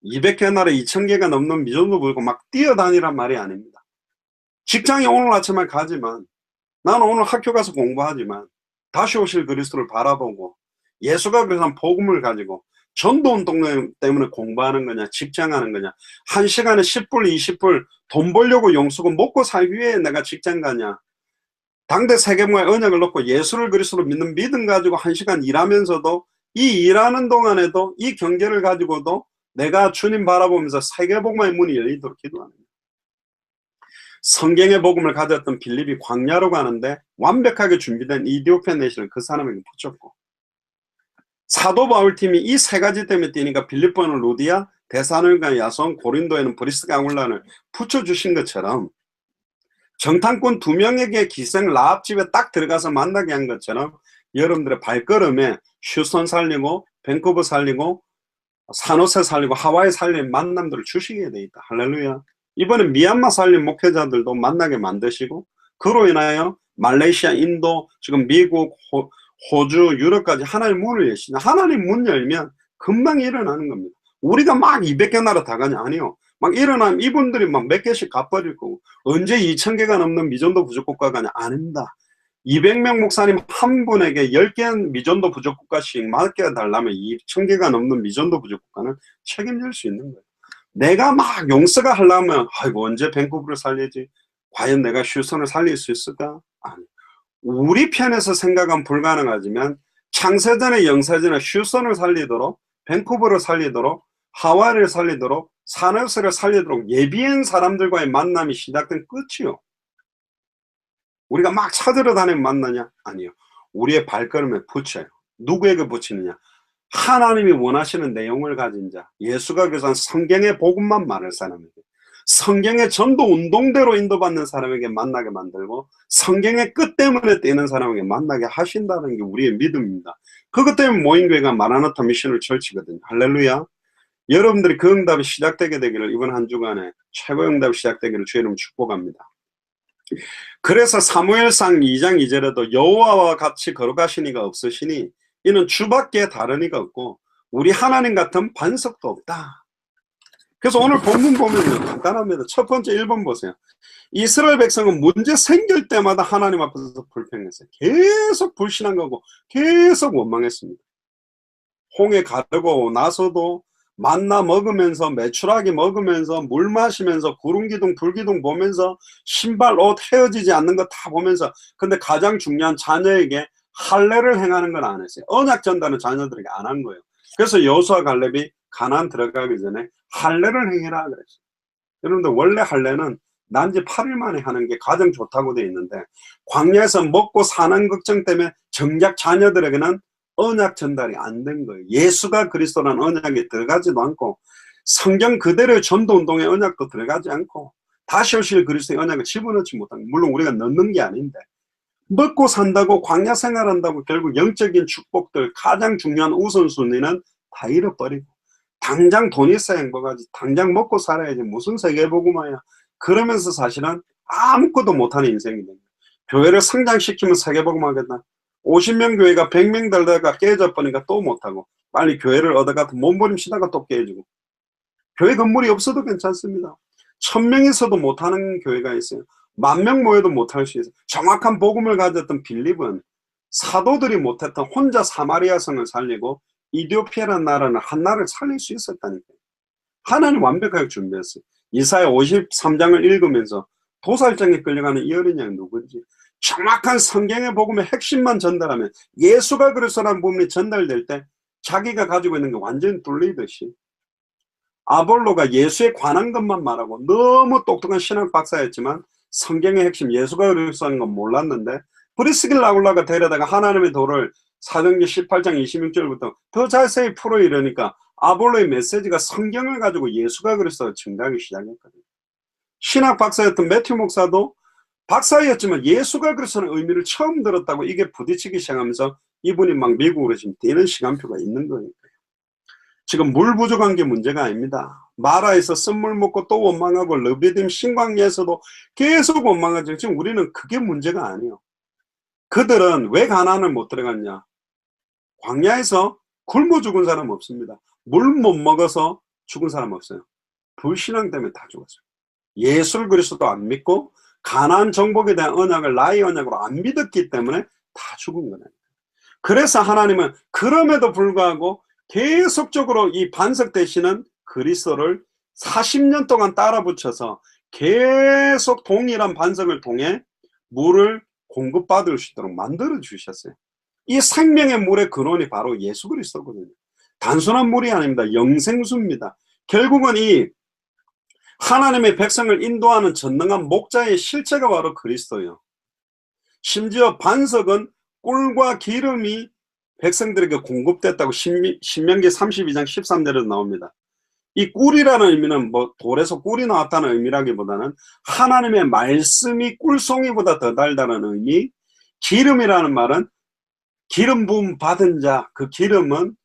200개 나라 2000개가 넘는 미전도 보고 막 뛰어다니란 말이 아닙니다. 직장에 오늘 아침에 가지만 나는 오늘 학교 가서 공부하지만 다시 오실 그리스도를 바라보고 예수가 그래서 복음을 가지고 전도운동 때문에 공부하는 거냐 직장하는 거냐 1시간에 10불 20불 돈 벌려고 용수고 먹고 살기 위해 내가 직장 가냐 당대 세계문화의 언약을 놓고 예수를 그리스도로 믿는 믿음 가지고 1시간 일하면서도 이 일하는 동안에도 이 경계를 가지고도 내가 주님 바라보면서 세계복음화의 문이 열리도록 기도하는 거예요. 성경의 복음을 가졌던 빌립이 광야로 가는데 완벽하게 준비된 이디오피아 내시를 그 사람에게 붙였고 사도 바울 팀이 이 세 가지 때문에 뛰니까 빌립보는 루디아, 데살로니가 야손, 고린도에는 브리스가 아굴란을 붙여주신 것처럼 정탐꾼 2명에게 기생 라합 집에 딱 들어가서 만나게 한 것처럼 여러분들의 발걸음에 휴스턴 살리고 밴쿠버 살리고 산호세 살리고 하와이 살린 만남들을 주시게 돼 있다. 할렐루야. 이번에 미얀마 살린 목회자들도 만나게 만드시고 그로 인하여 말레이시아, 인도, 지금 미국, 호주, 유럽까지 하나님 문을 여시냐. 하나님 문 열면 금방 일어나는 겁니다. 우리가 막 200개 나라 다 가냐? 아니요. 막 일어나면 이분들이 막 몇 개씩 갚아질 거고 언제 2000개가 넘는 미전도 부족국가 가냐? 아닙니다. 200명 목사님 한 분에게 10개 미전도 부족국가씩 맡겨달라면 2000개가 넘는 미전도 부족국가는 책임질 수 있는 거예요. 내가 막 용서가 하려면 아이고 언제 밴쿠버를 살리지? 과연 내가 휴스턴을 살릴 수 있을까? 아니. 우리 편에서 생각은 불가능하지만 창세전에 영세전에 휴스턴을 살리도록 밴쿠버를 살리도록 하와이를 살리도록 산호세를 살리도록 예비한 사람들과의 만남이 시작된 끝이요. 우리가 막 찾으러 다니면 만나냐? 아니요. 우리의 발걸음에 붙여요. 누구에게 붙이느냐? 하나님이 원하시는 내용을 가진 자, 예수가 교사한 성경의 복음만 말할 사람에게, 성경의 전도 운동대로 인도받는 사람에게 만나게 만들고 성경의 끝 때문에 뛰는 사람에게 만나게 하신다는 게 우리의 믿음입니다. 그것 때문에 모인교회가 마라나타 미션을 철치거든요. 할렐루야. 여러분들이 그 응답이 시작되게 되기를 이번 한 주간에 최고 응답이 시작되기를 주의 이름으로 축복합니다. 그래서 사무엘상 2장 2절에도 여호와와 같이 걸어가시니가 없으시니 이는 주밖에 다른 이가 없고 우리 하나님 같은 반석도 없다. 그래서 오늘 본문 보면 간단합니다. 첫 번째 1번 보세요. 이스라엘 백성은 문제 생길 때마다 하나님 앞에서 불평했어요. 계속 불신한 거고 계속 원망했습니다. 홍해 가르고 나서도 만나 먹으면서 메추라기 먹으면서 물 마시면서 구름기둥 불기둥 보면서 신발 옷 헤어지지 않는 거 다 보면서 근데 가장 중요한 자녀에게 할례를 행하는 건 안 했어요. 언약 전달은 자녀들에게 안 한 거예요. 그래서 여호수아 갈렙이 가나안 들어가기 전에 할례를 행해라 그랬어요. 여러분들 원래 할례는 난지 8일 만에 하는 게 가장 좋다고 되어 있는데 광야에서 먹고 사는 걱정 때문에 정작 자녀들에게는 언약 전달이 안 된 거예요. 예수가 그리스도라는 언약에 들어가지도 않고 성경 그대로의 전도운동의 언약도 들어가지 않고 다시 오실 그리스도의 언약을 집어넣지 못한 거예요. 물론 우리가 넣는 게 아닌데 먹고 산다고 광야 생활한다고 결국 영적인 축복들 가장 중요한 우선순위는 다 잃어버리고 당장 돈 있어야 행복하지 당장 먹고 살아야지 무슨 세계복음화야 그러면서 사실은 아무것도 못하는 인생이 됩니다. 교회를 성장시키면 세계복음화겠다. 50명 교회가 100명 달다가 깨져버리니까 또 못하고 빨리 교회를 얻어가서 몸부림치다가 또 깨지고 교회 건물이 없어도 괜찮습니다. 1000명 있어도 못하는 교회가 있어요. 10,000명 모여도 못할 수 있어요. 정확한 복음을 가졌던 빌립은 사도들이 못했던 혼자 사마리아 성을 살리고 이디오피아라는 나라는 한 나라를 살릴 수 있었다니까요. 하나님 완벽하게 준비했어요. 이사야 53장을 읽으면서 도살장에 끌려가는 이 어린 양이 누군지 정확한 성경의 복음의 핵심만 전달하면, 예수가 그리스도라는 부분이 전달될 때 자기가 가지고 있는 게 완전히 뚫리듯이, 아볼로가 예수에 관한 것만 말하고 너무 똑똑한 신학 박사였지만 성경의 핵심 예수가 그리스도라는 건 몰랐는데, 브리스길라 아굴라가 데려다가 하나님의 도를 사도행전 18장 26절부터 더 자세히 풀어 이러니까 아볼로의 메시지가 성경을 가지고 예수가 그리스도가 증가하기 시작했거든요. 신학 박사였던 매튜 목사도 박사였지만 예수가 그리스도의 의미를 처음 들었다고 이게 부딪히기 시작하면서 이분이 막 미국으로 지금 뛰는 시간표가 있는 거예요. 지금 물 부족한 게 문제가 아닙니다. 마라에서 쓴물 먹고 또 원망하고, 르비딤 신광야에서도 계속 원망하죠. 지금 우리는 그게 문제가 아니에요. 그들은 왜 가나안을 못 들어갔냐? 광야에서 굶어 죽은 사람 없습니다. 물 못 먹어서 죽은 사람 없어요. 불신앙 때문에 다 죽었어요. 예수를 그리스도 안 믿고 가나안 정복에 대한 언약을 나의 언약으로 안 믿었기 때문에 다 죽은 거예요. 그래서 하나님은 그럼에도 불구하고 계속적으로 이 반석 되시는 그리스도를 40년 동안 따라 붙여서 계속 동일한 반석을 통해 물을 공급받을 수 있도록 만들어 주셨어요. 이 생명의 물의 근원이 바로 예수 그리스도거든요. 단순한 물이 아닙니다. 영생수입니다. 결국은 이 하나님의 백성을 인도하는 전능한 목자의 실체가 바로 그리스도예요. 심지어 반석은 꿀과 기름이 백성들에게 공급됐다고 신명기 32장 13절에도 나옵니다. 이 꿀이라는 의미는 뭐 돌에서 꿀이 나왔다는 의미라기보다는 하나님의 말씀이 꿀송이보다 더 달다는 의미, 기름이라는 말은 기름 부음 받은 자, 그 기름은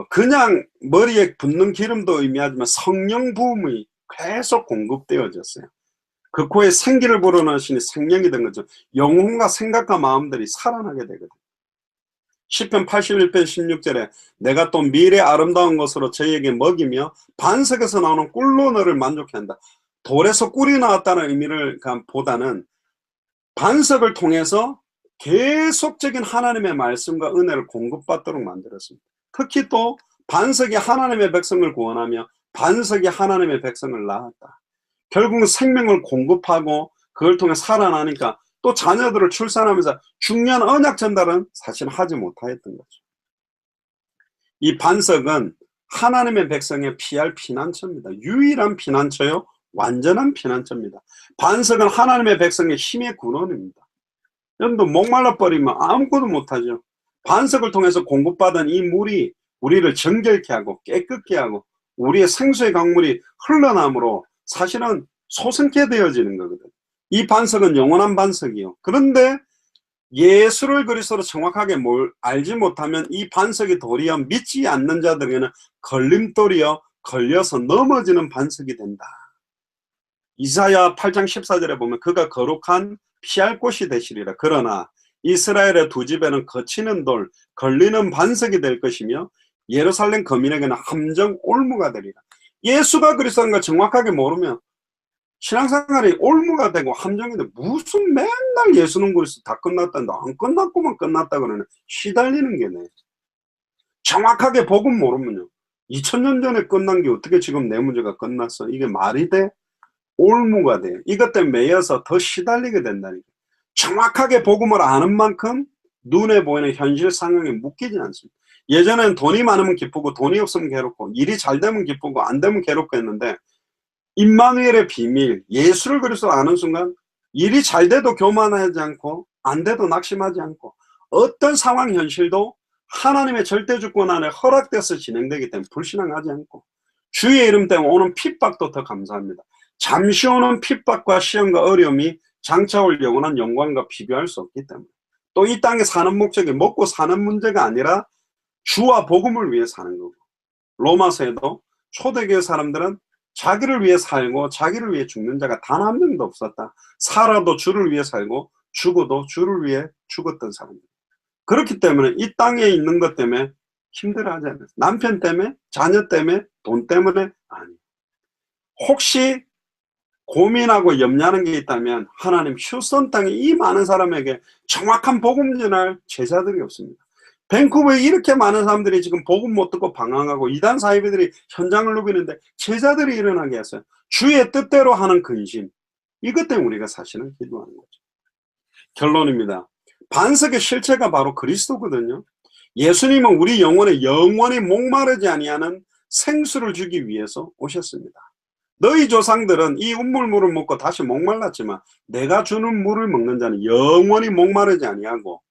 그냥 머리에 붓는 기름도 의미하지만 성령 부음이 계속 공급되어졌어요. 그 코에 생기를 불어넣으시니 생명이 된 거죠. 영혼과 생각과 마음들이 살아나게 되거든요. 시편 81편 16절에 내가 또 미래 아름다운 것으로 저희에게 먹이며 반석에서 나오는 꿀로 너를 만족해 한다. 돌에서 꿀이 나왔다는 의미를 보다는 반석을 통해서 계속적인 하나님의 말씀과 은혜를 공급받도록 만들었습니다. 특히 또 반석이 하나님의 백성을 구원하며 반석이 하나님의 백성을 낳았다. 결국은 생명을 공급하고 그걸 통해 살아나니까 또 자녀들을 출산하면서 중요한 언약 전달은 사실 하지 못하였던 거죠. 이 반석은 하나님의 백성의 피할 피난처입니다. 유일한 피난처요, 완전한 피난처입니다. 반석은 하나님의 백성의 힘의 근원입니다. 여러분도 목말라 버리면 아무것도 못하죠. 반석을 통해서 공급받은 이 물이 우리를 정결케 하고 깨끗게 하고 우리의 생수의 강물이 흘러남으로 사실은 소생케 되어지는 거거든요. 이 반석은 영원한 반석이요. 그런데 예수를 그리스도로 정확하게 알지 못하면 이 반석이 도리어 믿지 않는 자들에게는 걸림돌이여 걸려서 넘어지는 반석이 된다. 이사야 8장 14절에 보면 그가 거룩한 피할 곳이 되시리라. 그러나 이스라엘의 두 집에는 거치는 돌, 걸리는 반석이 될 것이며 예루살렘 거민에게는 함정 올무가 되리라. 예수가 그리스도인 걸 정확하게 모르면 신앙생활이 올무가 되고 함정이 되고, 무슨 맨날 예수는 그리스도 다 끝났다는데 안 끝났고만 끝났다 그러네. 시달리는 게네. 정확하게 복음 모르면요, 2000년 전에 끝난 게 어떻게 지금 내 문제가 끝났어? 이게 말이 돼? 올무가 돼요. 이것 때문에 매여서 더 시달리게 된다니까. 정확하게 복음을 아는 만큼 눈에 보이는 현실 상황에 묶이지 않습니다. 예전엔 돈이 많으면 기쁘고 돈이 없으면 괴롭고 일이 잘 되면 기쁘고 안 되면 괴롭고 했는데, 임마누엘의 비밀, 예수를 그리스도 아는 순간 일이 잘 돼도 교만하지 않고 안 돼도 낙심하지 않고 어떤 상황 현실도 하나님의 절대 주권 안에 허락돼서 진행되기 때문에 불신앙하지 않고, 주의 이름 때문에 오는 핍박도 더 감사합니다. 잠시 오는 핍박과 시험과 어려움이 장차 올 영원한 영광과 비교할 수 없기 때문에, 또 이 땅에 사는 목적이 먹고 사는 문제가 아니라 주와 복음을 위해 사는 거고, 로마서에도 초대교회 사람들은 자기를 위해 살고 자기를 위해 죽는 자가 단 한 명도 없었다. 살아도 주를 위해 살고 죽어도 주를 위해 죽었던 사람들. 그렇기 때문에 이 땅에 있는 것 때문에 힘들어하지 않아요. 남편 때문에, 자녀 때문에, 돈 때문에 아니에요. 혹시 고민하고 염려하는 게 있다면 하나님 휴스턴 땅에 이 많은 사람에게 정확한 복음 전할 제자들이 없습니다. 밴쿠버에 이렇게 많은 사람들이 지금 복음 못 듣고 방황하고 이단 사이비들이 현장을 누비는데 제자들이 일어나게 했어요. 주의 뜻대로 하는 근심. 이것 때문에 우리가 사실은 기도하는 거죠. 결론입니다. 반석의 실체가 바로 그리스도거든요. 예수님은 우리 영혼에 영원히 목마르지 아니하는 생수를 주기 위해서 오셨습니다. 너희 조상들은 이 운물물을 먹고 다시 목말랐지만 내가 주는 물을 먹는 자는 영원히 목마르지 아니하고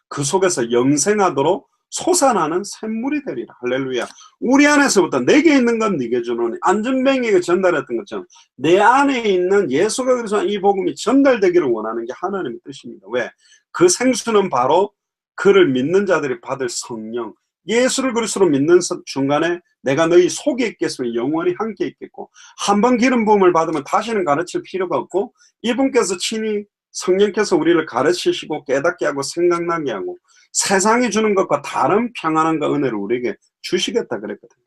그 속에서 영생하도록 솟아나는 샘물이 되리라. 할렐루야. 우리 안에서부터 내게 있는 건 네게 주노니 안전뱅이에게 전달했던 것처럼 내 안에 있는 예수가 그리스도의 이 복음이 전달되기를 원하는 게 하나님의 뜻입니다. 왜? 그 생수는 바로 그를 믿는 자들이 받을 성령, 예수를 그리스도로 믿는 중간에 내가 너희 속에 있겠으면 영원히 함께 있겠고, 한번 기름 부음을 받으면 다시는 가르칠 필요가 없고, 이분께서 친히 성령께서 우리를 가르치시고 깨닫게 하고 생각나게 하고 세상이 주는 것과 다른 평안함과 은혜를 우리에게 주시겠다 그랬거든요.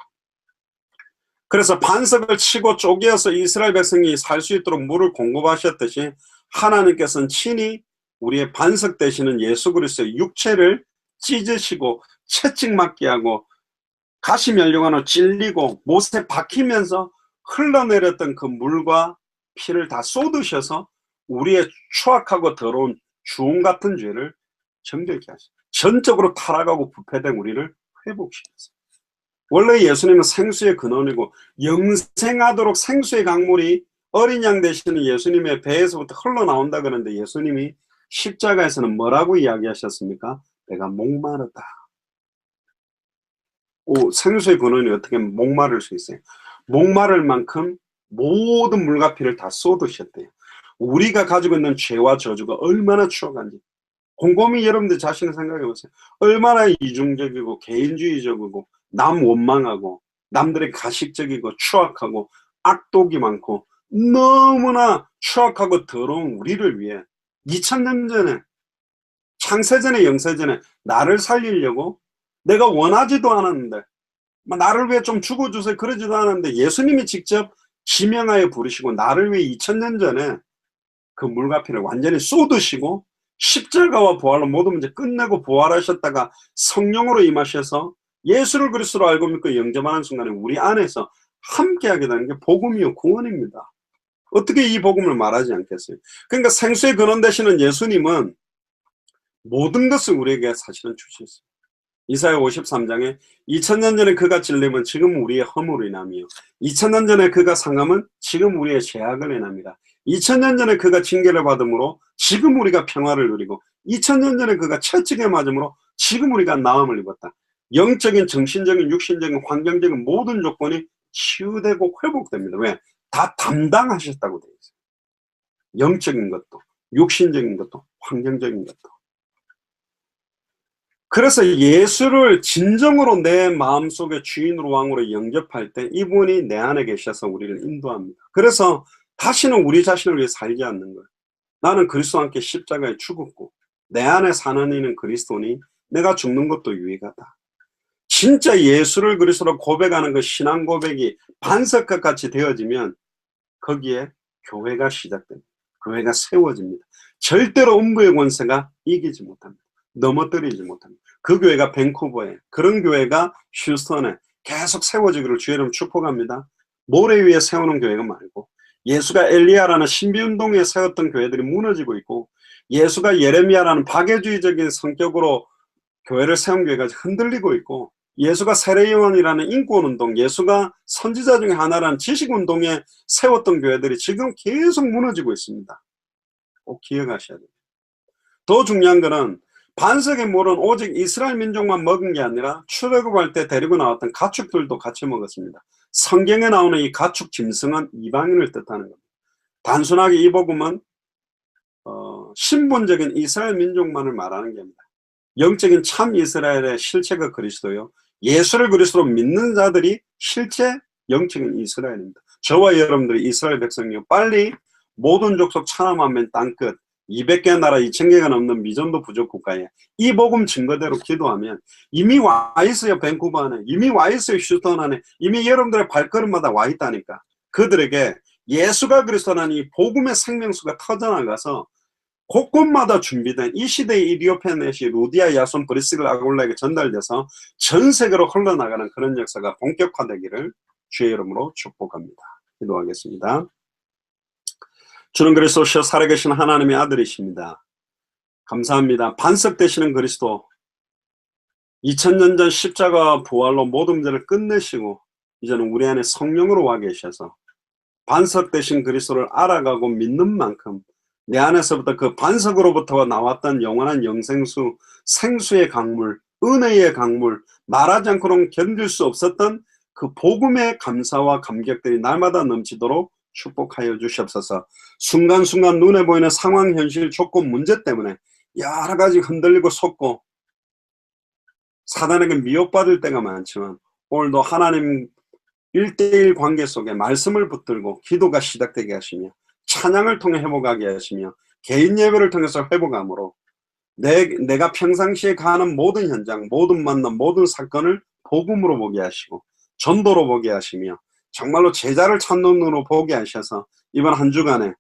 그래서 반석을 치고 쪼개어서 이스라엘 백성이 살 수 있도록 물을 공급하셨듯이 하나님께서는 친히 우리의 반석 되시는 예수 그리스도의 육체를 찢으시고 채찍 맞게 하고 가시 면류관으로 찔리고 못에 박히면서 흘러내렸던 그 물과 피를 다 쏟으셔서 우리의 추악하고 더러운 주홍 같은 죄를 정결케 하시고 전적으로 타락하고 부패된 우리를 회복시켰어요. 원래 예수님은 생수의 근원이고 영생하도록 생수의 강물이 어린 양 되시는 예수님의 배에서부터 흘러나온다 그러는데 예수님이 십자가에서는 뭐라고 이야기하셨습니까? 내가 목마르다. 생수의 근원이 어떻게 목마를 수 있어요? 목마를 만큼 모든 물과 피를 다 쏟으셨대요. 우리가 가지고 있는 죄와 저주가 얼마나 추악한지 곰곰이 여러분들 자신을 생각해 보세요. 얼마나 이중적이고 개인주의적이고 남 원망하고 남들의 가식적이고 추악하고 악독이 많고 너무나 추악하고 더러운 우리를 위해 2000년 전에 창세전에 영세전에 나를 살리려고 내가 원하지도 않았는데 나를 위해 좀 죽어주세요 그러지도 않았는데 예수님이 직접 지명하여 부르시고 나를 위해 2000년 전에 그 물과 피를 완전히 쏟으시고 십자가와 부활로 모든 문제 끝내고 부활하셨다가 성령으로 임하셔서 예수를 그리스도로 알고 믿고 영접하는 순간에 우리 안에서 함께하게 되는 게 복음이요 구원입니다. 어떻게 이 복음을 말하지 않겠어요? 그러니까 생수의 근원 되시는 예수님은 모든 것을 우리에게 사실은 주셨어요. 이사야 53장에 2000년 전에 그가 찔림은 지금 우리의 허물을 인함이요 2000년 전에 그가 상함은 지금 우리의 죄악을 인합니다. 2000년 전에 그가 징계를 받음으로 지금 우리가 평화를 누리고 2000년 전에 그가 채찍에 맞음으로 지금 우리가 나음을 입었다. 영적인, 정신적인, 육신적인, 환경적인 모든 조건이 치유되고 회복됩니다. 왜? 다 담당하셨다고 되어 있어요. 영적인 것도, 육신적인 것도, 환경적인 것도. 그래서 예수를 진정으로 내 마음속에 주인으로 왕으로 영접할 때 이분이 내 안에 계셔서 우리를 인도합니다. 그래서 다시는 우리 자신을 위해 살지 않는 거예요. 나는 그리스도와 함께 십자가에 죽었고 내 안에 사는 이는 그리스도니 내가 죽는 것도 유익하다. 진짜 예수를 그리스도로 고백하는 그 신앙 고백이 반석과 같이 되어지면 거기에 교회가 시작됩니다. 교회가 세워집니다. 절대로 음부의 권세가 이기지 못합니다. 넘어뜨리지 못합니다. 그 교회가 밴쿠버에, 그런 교회가 휴스턴에 계속 세워지기를 주의 이름 축복합니다. 모래 위에 세우는 교회가 말고 예수가 엘리야라는 신비운동에 세웠던 교회들이 무너지고 있고 예수가 예레미야라는 박애주의적인 성격으로 교회를 세운 교회가 흔들리고 있고 예수가 세례요한이라는 인권운동, 예수가 선지자 중에 하나라는 지식운동에 세웠던 교회들이 지금 계속 무너지고 있습니다. 꼭 기억하셔야 돼요. 더 중요한 거는 반석의 물은 오직 이스라엘 민족만 먹은 게 아니라 출애굽할 때 데리고 나왔던 가축들도 같이 먹었습니다. 성경에 나오는 이 가축 짐승은 이방인을 뜻하는 겁니다. 단순하게 이 복음은 신분적인 이스라엘 민족만을 말하는 게 아닙니다. 영적인 참 이스라엘의 실체가 그리스도요. 예수를 그리스도로 믿는 자들이 실제 영적인 이스라엘입니다. 저와 여러분들이 이스라엘 백성이요. 빨리 모든 족속 천하만민 땅끝 200개 나라 2000개가 넘는 미전도 부족 국가에 이 복음 증거대로 기도하면 이미 와 있어요. 밴쿠버 안에 이미 와 있어요. 휴스턴 안에 이미 여러분들의 발걸음마다 와 있다니까. 그들에게 예수가 그리스도라는 이 복음의 생명수가 터져나가서 곳곳마다 준비된 이 시대의 이디오페넷이 루디아, 야손, 브리스길, 아굴라에게 전달돼서 전 세계로 흘러나가는 그런 역사가 본격화되기를 주의 이름으로 축복합니다. 기도하겠습니다. 주는 그리스도시여 살아계신 하나님의 아들이십니다. 감사합니다. 반석되시는 그리스도, 2000년 전 십자가와 부활로 모든 문제를 끝내시고 이제는 우리 안에 성령으로 와 계셔서 반석되신 그리스도를 알아가고 믿는 만큼 내 안에서부터 그 반석으로부터 나왔던 영원한 영생수, 생수의 강물, 은혜의 강물, 말하지 않고는 견딜 수 없었던 그 복음의 감사와 감격들이 날마다 넘치도록 축복하여 주시옵소서. 순간순간 눈에 보이는 상황, 현실, 조건, 문제 때문에 여러 가지 흔들리고 솟고 사단에게 미혹받을 때가 많지만 오늘도 하나님 1:1 관계 속에 말씀을 붙들고 기도가 시작되게 하시며 찬양을 통해 회복하게 하시며 개인 예배를 통해서 회복함으로 내가 평상시에 가는 모든 현장, 모든 만남, 모든 사건을 복음으로 보게 하시고 전도로 보게 하시며 정말로 제자를 찾는 눈으로 보게 하셔서 이번 한 주간에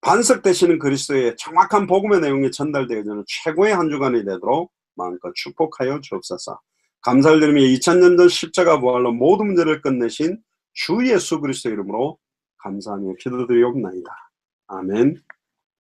반석되시는 그리스도의 정확한 복음의 내용이 전달되어지는 최고의 한 주간이 되도록 마음껏 축복하여 주옵소서. 감사를 드리며 2000년 전 십자가 부활로 모든 문제를 끝내신 주 예수 그리스도 이름으로 감사하며 기도드리옵나이다. 아멘.